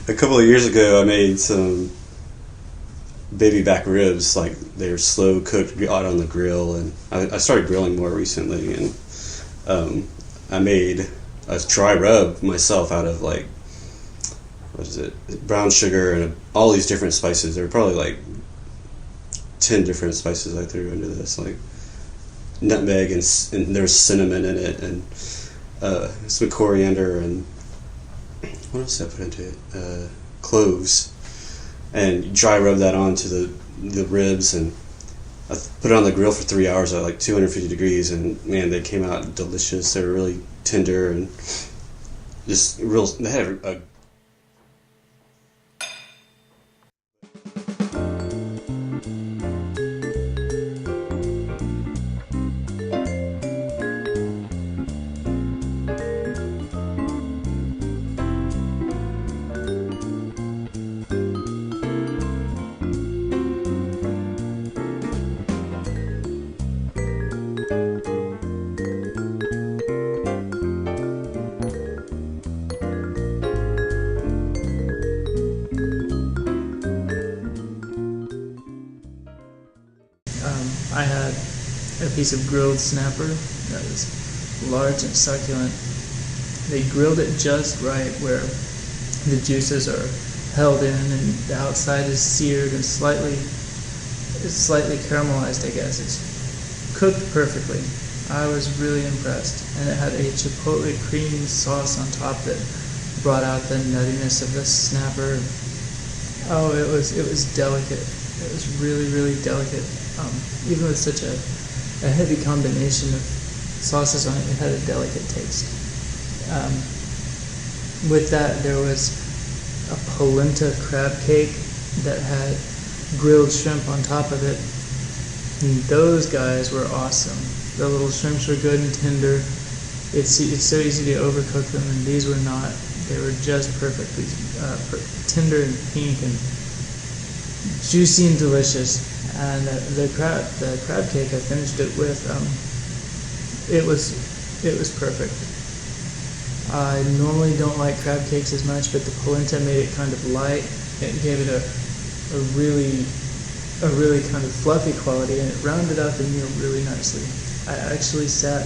A couple of years ago, I made some baby back ribs. Like, they were slow cooked out on the grill, and I started grilling more recently. And I made a dry rub myself out of, like, what is it? Brown sugar and all these different spices. There were probably like 10 different spices I threw into this, like nutmeg and there's cinnamon in it, and some coriander, and what else did I put into it? Cloves, and dry rub that onto the ribs, and I put it on the grill for 3 hours at like 250 degrees, and man, they came out delicious. They were really tender and just real. They had a I had a piece of grilled snapper that was large and succulent. They grilled it just right where the juices are held in and the outside is seared and slightly caramelized, I guess. It's cooked perfectly. I was really impressed. And it had a chipotle creamy sauce on top that brought out the nuttiness of the snapper. Oh, it was delicate. It was really, really delicate. Even with such a heavy combination of sauces on it, it had a delicate taste. With that, there was a polenta crab cake that had grilled shrimp on top of it. And those guys were awesome. The little shrimps were good and tender. It's so easy to overcook them, and these were not. They were just perfectly tender and pink and juicy and delicious. And the crab cake, I finished it with. It was perfect. I normally don't like crab cakes as much, but the polenta made it kind of light. It gave it a really kind of fluffy quality, and it rounded out the meal really nicely. I actually sat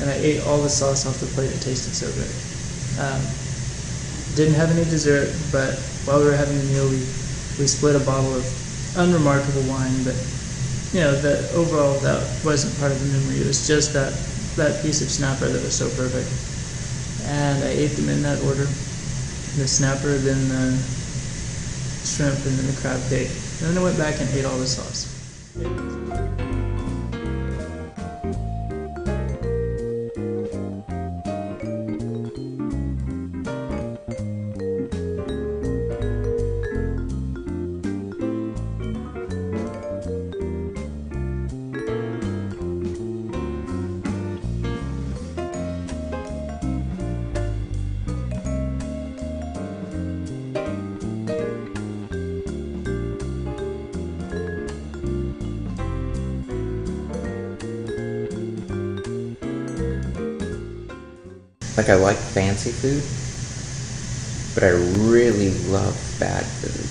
and I ate all the sauce off the plate. It tasted so good. Didn't have any dessert, but while we were having the meal, we split a bottle of unremarkable wine, but that overall that wasn't part of the memory. It was just that piece of snapper that was so perfect. And I ate them in that order: the snapper, then the shrimp, and then the crab cake. And then I went back and ate all the sauce. Like, I like fancy food, but I really love bad food,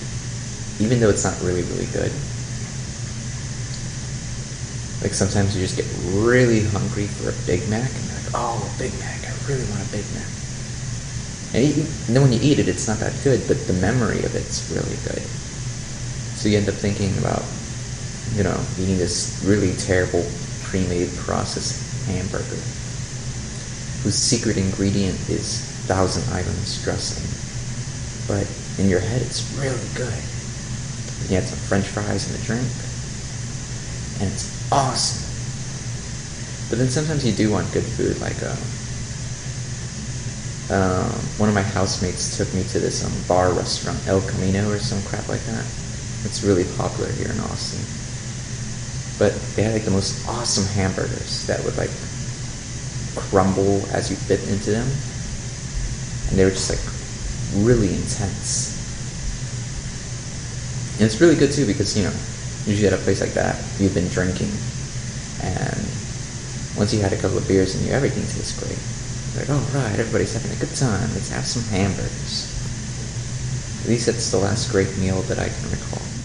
even though it's not really, really good. Like, sometimes you just get really hungry for a Big Mac, and you're like, oh, a Big Mac, I really want a Big Mac. And then when you eat it, it's not that good, but the memory of it's really good. So you end up thinking about, eating this really terrible pre-made processed hamburger, whose secret ingredient is Thousand Islands dressing. But in your head, it's really good. You add some French fries and a drink, and it's awesome. But then sometimes you do want good food, like one of my housemates took me to this bar restaurant, El Camino or some crap like that. It's really popular here in Austin. But they had like the most awesome hamburgers that would like crumble as you bit into them, and they were just like really intense. And it's really good too, because usually at a place like that you've been drinking, and once you had a couple of beers in you, everything tastes great. Like, oh right, everybody's having a good time, let's have some hamburgers. At least it's the last great meal that I can recall.